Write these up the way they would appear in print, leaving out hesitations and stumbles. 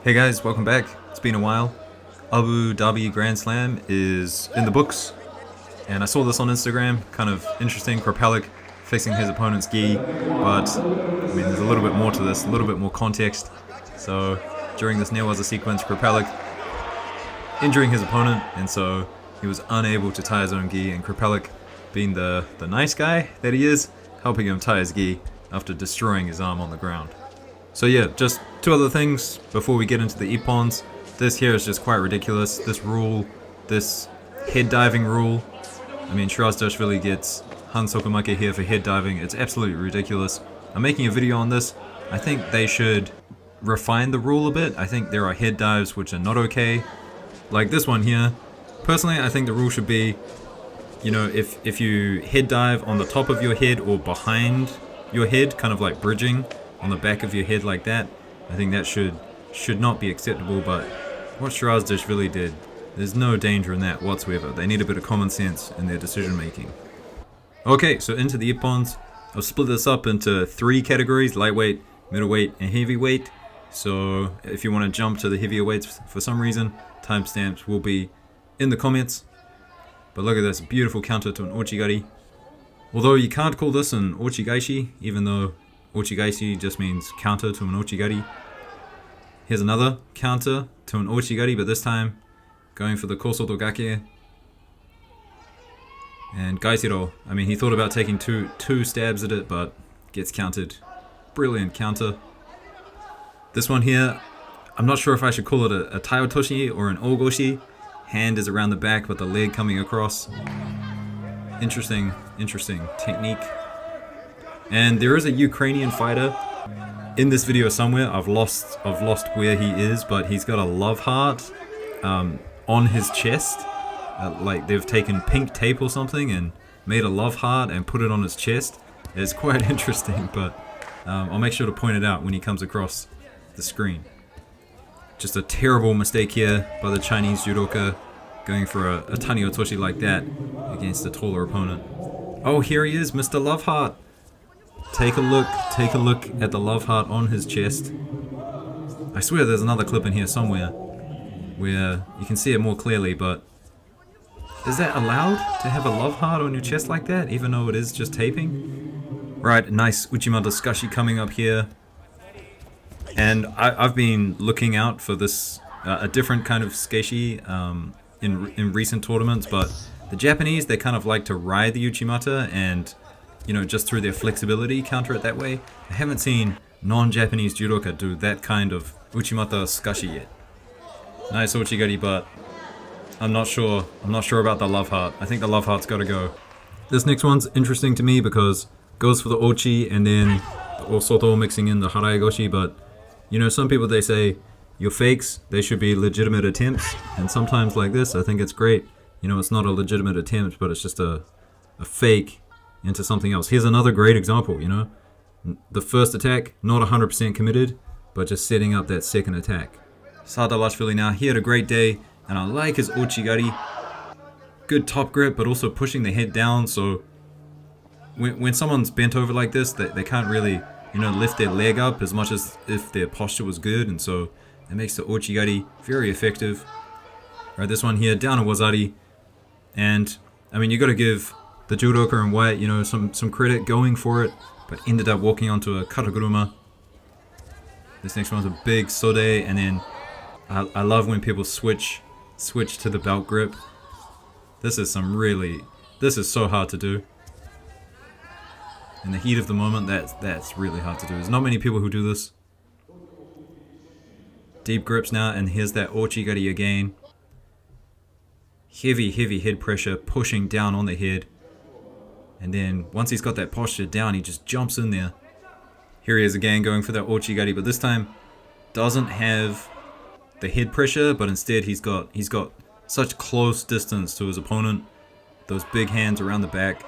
Hey guys, welcome back. It's been a while. Abu Dhabi Grand Slam is in the books, and I saw this on Instagram. Kind of interesting. Kropalik fixing his opponent's gi, but I mean, there's a little bit more to this, a little bit more context. So during this near was a sequence, Kropalik injuring his opponent, and so he was unable to tie his own gi, and Kropalik, being the nice guy that he is, helping him tie his gi after destroying his arm on the ground. So yeah, just two other things before we get into the Ippons. This here is just quite ridiculous. This rule, this head diving rule. I mean, Shiraz-Dashvili gets Han Sokumake here for head diving. It's absolutely ridiculous. I'm making a video on this. I think they should refine the rule a bit. I think there are head dives which are not okay. Like this one here. Personally, I think the rule should be, you know, if you head dive on the top of your head or behind your head, kind of like bridging on the back of your head like that, I think that should not be acceptable. But what Shiraz-Dashvili did, there's no danger in that whatsoever. They need a bit of common sense in their decision making. Okay, so into the Ippons. I'll split this up into three categories: lightweight, middleweight, and heavyweight. So if you want to jump to the heavier weights for some reason, timestamps will be in the comments. But look at this beautiful counter to an Ochigari. Although you can't call this an Ochigaishi, even though Ochigaishi just means counter to an Ochigari. Here's another counter to an Ochigari, but this time going for the Kosoto Gake. And Gaisiro, I mean, he thought about taking two stabs at it, but gets countered. Brilliant counter. This one here, I'm not sure if I should call it a Taiotoshi or an Ogoshi. Hand is around the back, but the leg coming across. Interesting technique. And there is a Ukrainian fighter in this video somewhere. I've lost where he is, but he's got a love heart on his chest. Like they've taken pink tape or something and made a love heart and put it on his chest. It's quite interesting, but I'll make sure to point it out when he comes across the screen. Just a terrible mistake here by the Chinese judoka, going for a tani otoshi like that against a taller opponent. Oh, here he is, Mr. Love Heart. Take a look at the love heart on his chest. I swear there's another clip in here somewhere where you can see it more clearly, but is that allowed to have a love heart on your chest like that, even though it is just taping? Right, nice Uchimata Skashi coming up here. And I've been looking out for this, a different kind of Skashi in recent tournaments, but the Japanese, they kind of like to ride the Uchimata and, you know, just through their flexibility, counter it that way. I haven't seen non-Japanese judoka do that kind of Uchimata Skashi yet. Nice Ochigari, but I'm not sure about the love heart. I think the love heart's got to go. This next one's interesting to me because it goes for the Ochi and then the Osoto mixing in the Haraegoshi, but you know, some people, they say your fakes, they should be legitimate attempts, and sometimes like this, I think it's great. You know, it's not a legitimate attempt, but it's just a fake into something else. Here's another great example, you know. The first attack, not 100% committed, but just setting up that second attack. Sadalashvili now, he had a great day, and I like his Ochigari. Good top grip, but also pushing the head down, so when someone's bent over like this, they can't really, you know, lift their leg up as much as if their posture was good, and so it makes the Ochigari very effective. Right, this one here, down a Wazari, and I mean, you got to give the judoka in white, you know, some credit going for it, but ended up walking onto a Kataguruma. This next one's a big Sode, and then I love when people switch to the belt grip. This is so hard to do. In the heat of the moment, that's really hard to do. There's not many people who do this. Deep grips now, and here's that Ochigari again. Heavy head pressure, pushing down on the head. And then once he's got that posture down, he just jumps in there. Here he is again going for that Ochigari, but this time doesn't have the head pressure, but instead he's got such close distance to his opponent. Those big hands around the back.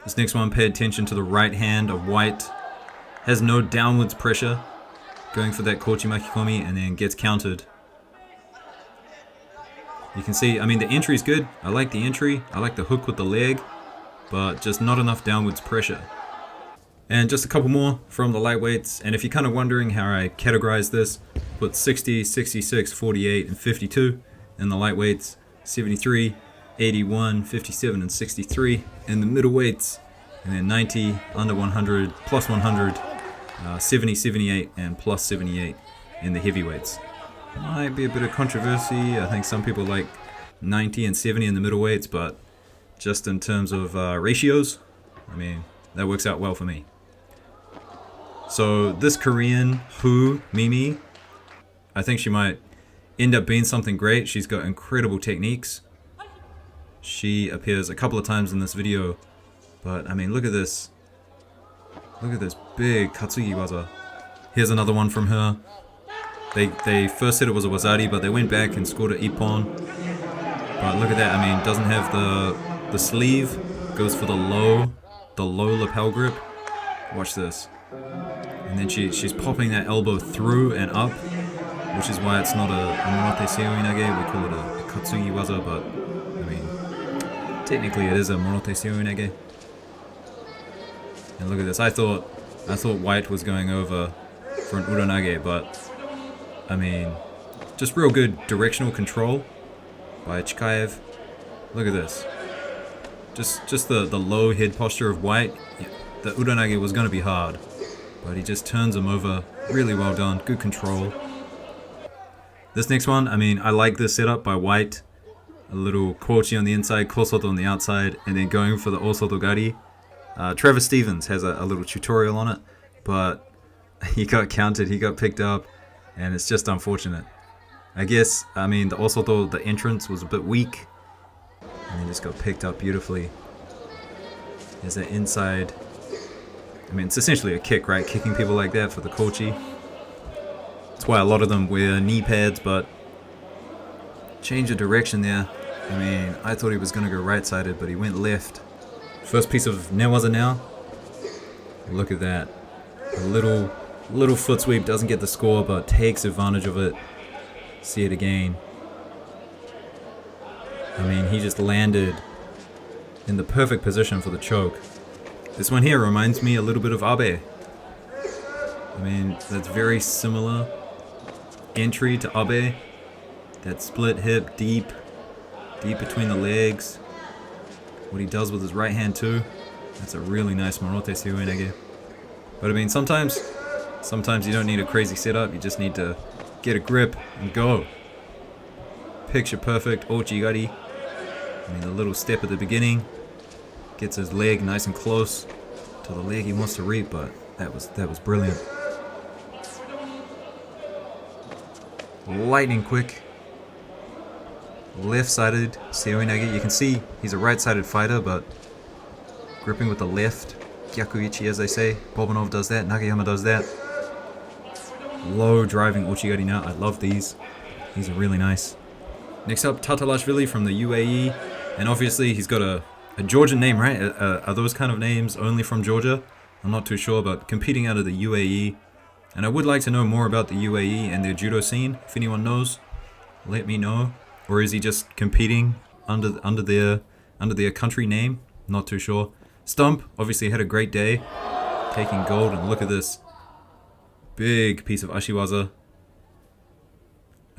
This next one, pay attention to the right hand of white. Has no downwards pressure. Going for that Kochi Makikomi and then gets countered. You can see, I mean, the entry's good. I like the entry. I like the hook with the leg, but just not enough downwards pressure. And just a couple more from the lightweights. And if you're kind of wondering how I categorize this, put 60, 66, 48, and 52 in the lightweights, 73, 81, 57, and 63 in the middleweights, and then 90, under 100, plus 100, 70, 78, and plus 78 in the heavyweights. Might be a bit of controversy. I think some people like 90 and 70 in the middleweights, but just in terms of ratios, I mean, that works out well for me. So this Korean, Mimi, I think she might end up being something great. She's got incredible techniques. She appears a couple of times in this video, but I mean, look at this. Look at this big Katsugi waza. Here's another one from her. They first said it was a wazari, but they went back and scored an Ippon. But look at that. I mean, doesn't have the sleeve. Goes for the low lapel grip. Watch this. And then she's popping that elbow through and up, which is why it's not a Morote Seoinage. We call it a Katsugi waza, but I mean, technically it is a Morote Seoinage. And look at this. I thought White was going over for an uranage, but I mean, just real good directional control by Chikaev. Look at this. Just the low head posture of White. Yeah, the uranage was going to be hard, but he just turns him over. Really well done. Good control. This next one, I mean, I like this setup by White. A little kochi on the inside, kosoto on the outside, and then going for the osoto gari. Trevor Stevens has a little tutorial on it, but he got counted, he got picked up, and it's just unfortunate. I guess, I mean, the osoto, the entrance was a bit weak, and he just got picked up beautifully. There's that inside. I mean, it's essentially a kick, right? Kicking people like that for the kochi. That's why a lot of them wear knee pads, but change of direction there. I mean, I thought he was going to go right-sided, but he went left. First piece of newaza now. Look at that. A little foot sweep, doesn't get the score, but takes advantage of it. See it again. I mean, he just landed in the perfect position for the choke. This one here reminds me a little bit of Abe. I mean, that's very similar entry to Abe. That split hip, deep between the legs. What he does with his right hand too. That's a really nice Morote Seoinage. But I mean, sometimes you don't need a crazy setup. You just need to get a grip and go. Picture perfect Ochigari. I mean, the little step at the beginning gets his leg nice and close to the leg he wants to reap. But that was brilliant. Lightning quick. Left-sided Seoinage. You can see he's a right-sided fighter, but gripping with the left. Gyakuichi, as they say. Bobanov does that. Nagayama does that. Low driving Ochigari now. I love these. These are really nice. Next up, Tatalashvili from the UAE. And obviously he's got a Georgian name, right? Are those kind of names only from Georgia? I'm not too sure, but competing out of the UAE. And I would like to know more about the UAE and their judo scene. If anyone knows, let me know. Or is he just competing under their country name? Not too sure. Stump obviously had a great day, taking gold, and look at this big piece of ashiwaza.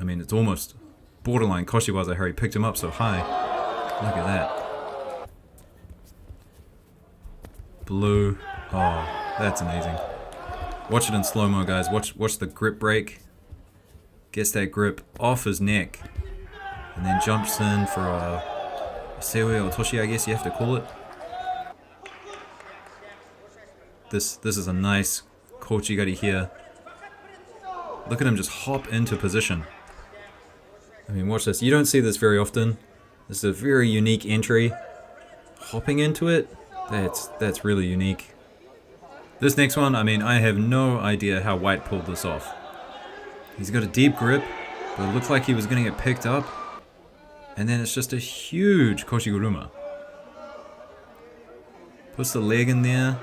I mean, it's almost borderline koshiwaza how he picked him up so high. Look at that. Blue. Oh, that's amazing. Watch it in slow-mo, guys. Watch the grip break. Gets that grip off his neck. And then jumps in for a Seoi Otoshi, I guess you have to call it. This is a nice kochigari here. Look at him just hop into position. I mean, watch this. You don't see this very often. This is a very unique entry. Hopping into it, that's really unique. This next one, I mean, I have no idea how White pulled this off. He's got a deep grip, but it looked like he was going to get picked up. And then it's just a huge koshiguruma. Puts the leg in there.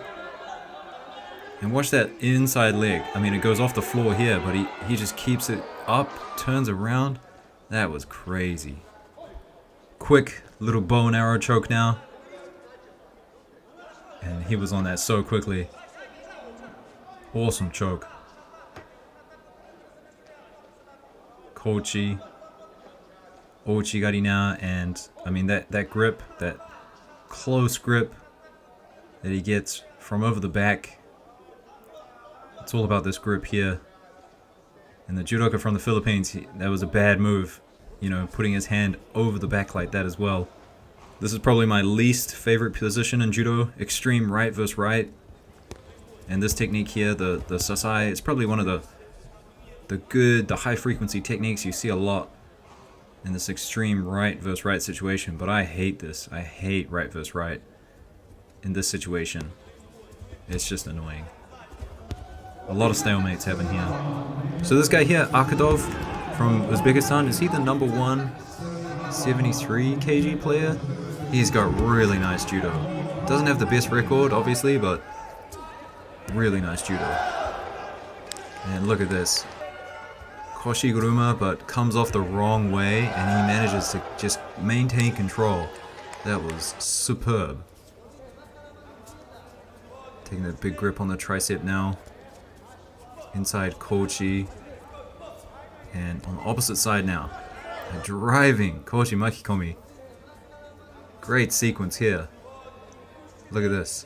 And watch that inside leg. I mean, it goes off the floor here, but he just keeps it up, turns around. That was crazy. Quick little bow and arrow choke now. And he was on that so quickly. Awesome choke. Kochi. Ouchigari now, and I mean that grip, that close grip that he gets from over the back. It's all about this grip here. And the judoka from the Philippines, that was a bad move. You know, putting his hand over the back like that as well. This is probably my least favorite position in judo. Extreme right versus right. And this technique here, the sasai, is probably one of the high frequency techniques you see a lot in this extreme right versus right situation. But I hate this. I hate right versus right in this situation. It's just annoying. A lot of stalemates happen here. So this guy here, Arkadov from Uzbekistan, is he the number 173 kg player? He's got really nice judo. Doesn't have the best record, obviously, but really nice judo. And look at this. Koshiguruma, but comes off the wrong way, and he manages to just maintain control. That was superb. Taking a big grip on the tricep now. Inside Kochi. And on the opposite side now. A driving Kochi Makikomi. Great sequence here. Look at this.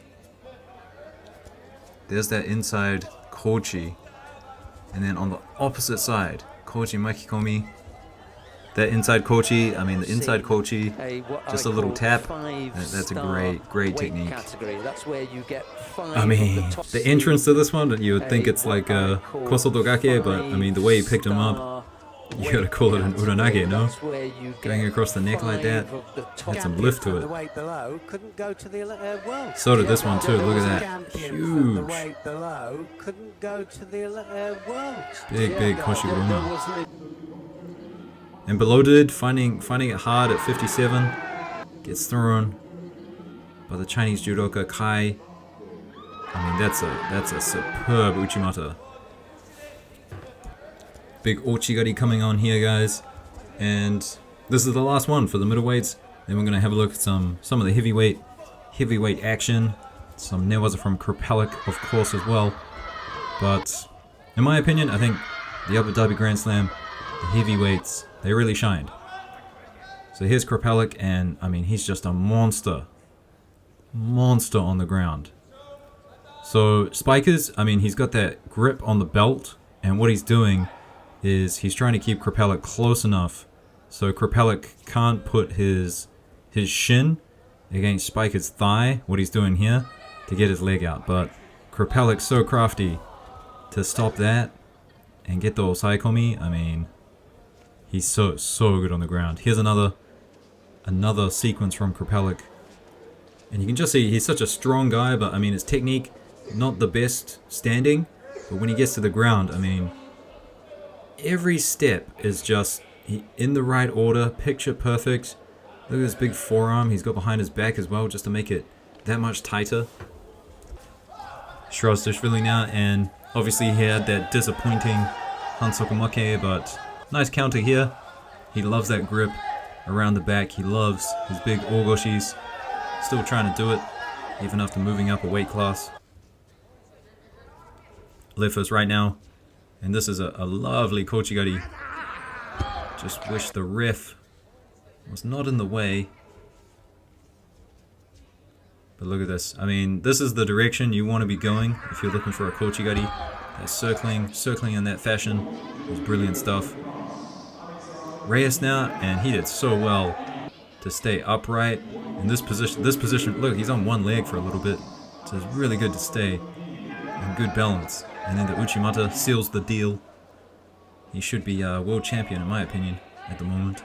There's that inside Kochi. And then on the opposite side, Kochi Makikomi. That inside Kochi, I mean the inside Kochi, just a little tap. That's a great technique. I mean, the entrance to this one, you would think it's like a Kosotogake, but I mean the way he picked him up, you gotta call it an uranage, no? Going across the neck like that, had some lift to it. So did this one too, look at that. Huge. Big Koshiguruma. And below did, finding it hard at 57, gets thrown by the Chinese judoka Kai. I mean, that's a superb Uchimata. Big Ouchigari coming on here, guys. And this is the last one for the middleweights. Then we're gonna have a look at some of the heavyweight action. Some newaza from Kripalik, of course, as well. But in my opinion, I think the Abu Dhabi Grand Slam, the heavyweights, they really shined. So here's Kripalik, and I mean, he's just a monster on the ground. So Spikers, I mean, he's got that grip on the belt, and what he's doing is he's trying to keep Kripalik close enough so Kripalik can't put his shin against Spiker's thigh, what he's doing here, to get his leg out. But Kripalik's so crafty to stop that and get the osaikomi. I mean, he's so good on the ground. Here's another sequence from Kripalik. And you can just see he's such a strong guy, but I mean his technique, not the best standing, but when he gets to the ground, I mean, every step is just in the right order, picture perfect. Look at this big forearm he's got behind his back as well, just to make it that much tighter. Shrazdashvili now, and obviously he had that disappointing Hansokumake, but nice counter here. He loves that grip around the back. He loves his big ogoshis. Still trying to do it, even after moving up a weight class. Left first right now. And this is a lovely kochigari. Just wish the ref was not in the way. But look at this. I mean, this is the direction you want to be going if you're looking for a kochigari. Circling in that fashion is brilliant stuff. Reyes now, and he did so well to stay upright in this position. Look, he's on one leg for a little bit, so it's really good to stay in good balance. And then the Uchimata seals the deal. He should be world champion in my opinion at the moment.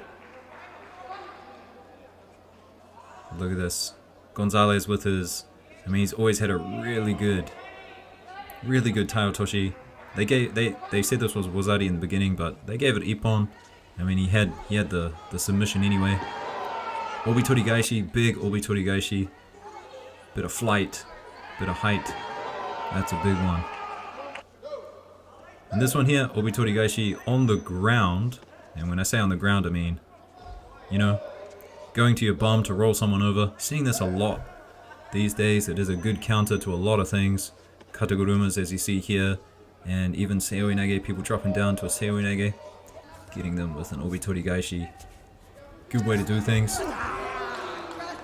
Look at this. Gonzalez with his, I mean, he's always had a really good Taiotoshi. They said this was Wazari in the beginning, but they gave it Ippon. I mean, he had the submission anyway. Obitori Gaishi, big Obitori Gaishi. Bit of flight, bit of height. That's a big one. And this one here, Obitori Gaishi on the ground. And when I say on the ground, I mean, you know, going to your bum to roll someone over. Seeing this a lot these days. It is a good counter to a lot of things. Katagurumas, as you see here. And even Seoi Nage, people dropping down to a Seoi Nage. getting them with an Obitori Gaishi. Good way to do things.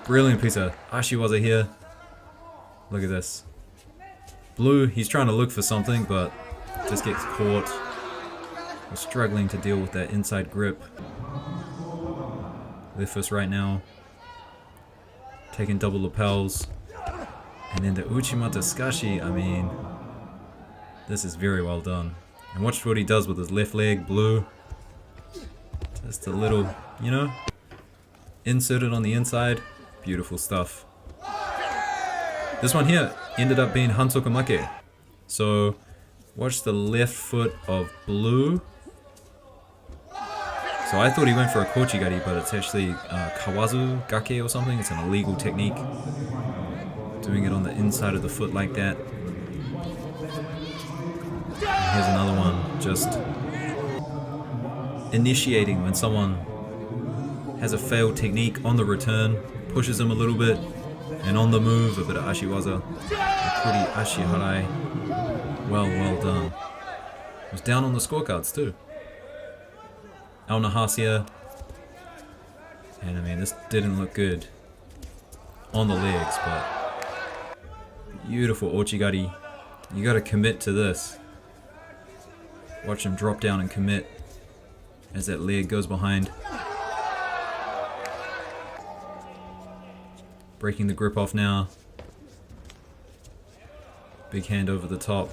Brilliant piece of Ashiwaza here. Look at this. Blue, he's trying to look for something, but just gets caught. We're struggling to deal with that inside grip. Left fist right now. Taking double lapels. And then the Uchimata Skashi, I mean, this is very well done. And watch what he does with his left leg, Blue. Just a little, you know, inserted on the inside. Beautiful stuff. This one here ended up being Hansokumake. So, watch the left foot of Blue. So I thought he went for a Kochigari, but it's actually Kawazu Gake or something. It's an illegal technique. Doing it on the inside of the foot like that. And here's another one, just initiating when someone has a failed technique on the return, pushes him a little bit, and on the move, a bit of Ashiwaza. Akuri Ashiharai. Well done. It was down on the scorecards too. Al Nahasia. And I mean, this didn't look good on the legs, but beautiful Ochigari. You gotta commit to this. Watch him drop down and commit as that leg goes behind. Breaking the grip off now. Big hand over the top.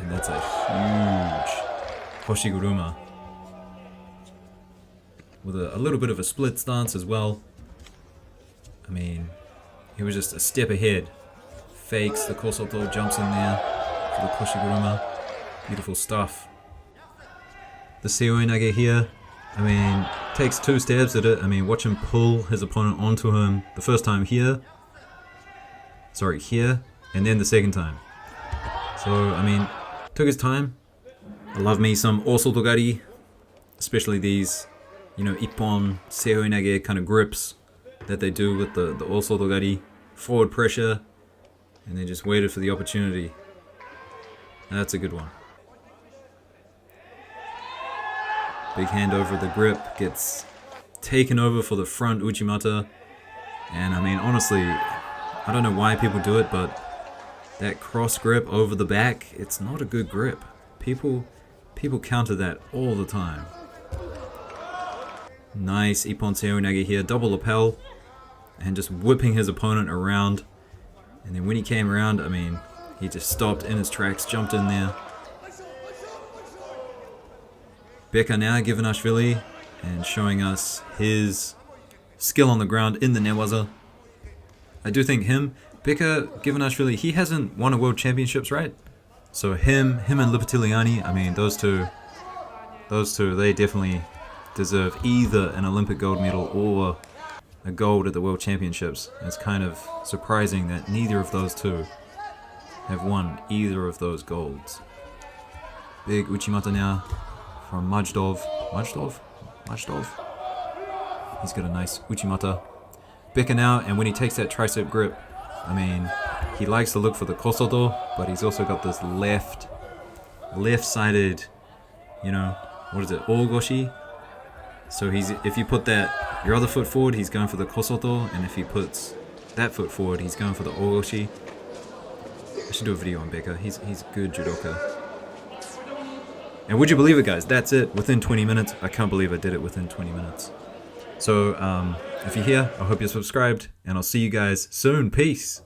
And that's a huge Hoshiguruma. With a little bit of a split stance as well. I mean, he was just a step ahead. Fakes the Kosoto, jumps in there for the Koshiguruma. Beautiful stuff. The Seoi Nage here, I mean, takes 2 stabs at it. I mean, watch him pull his opponent onto him the first time here. Sorry, here. And then the second time. So, I mean, took his time. I love me some Osotogari. Especially these, you know, Ippon, Seoi Nage kind of grips that they do with the Osotogari. Forward pressure. And they just waited for the opportunity. And that's a good one. Big hand over the grip, gets taken over for the front Uchimata. And I mean, honestly, I don't know why people do it, but that cross grip over the back, it's not a good grip. People counter that all the time. Nice Ippon Seoi Nage here, double lapel, and just whipping his opponent around. And then when he came around, I mean, he just stopped in his tracks, jumped in there. Beka now Givanashvili and showing us his skill on the ground in the Newaza. I do think Beka Givanashvili, he hasn't won a world championships, right? So him and Lipatiliani, I mean, those two, they definitely deserve either an Olympic gold medal or a gold at the world championships. It's kind of surprising that neither of those two have won either of those golds. Big Uchimata now from Majdov. He's got a nice Uchimata. Beka now, and when he takes that tricep grip, I mean, he likes to look for the Kosodo, but he's also got this left-sided, you know, what is it, Ogoshi? So if you put your other foot forward, he's going for the Kosodo, and if he puts that foot forward, he's going for the Ogoshi. I should do a video on Beka. He's a good judoka. And would you believe it, guys? That's it. Within 20 minutes. I can't believe I did it within 20 minutes. So, if you're here, I hope you're subscribed, and I'll see you guys soon. Peace.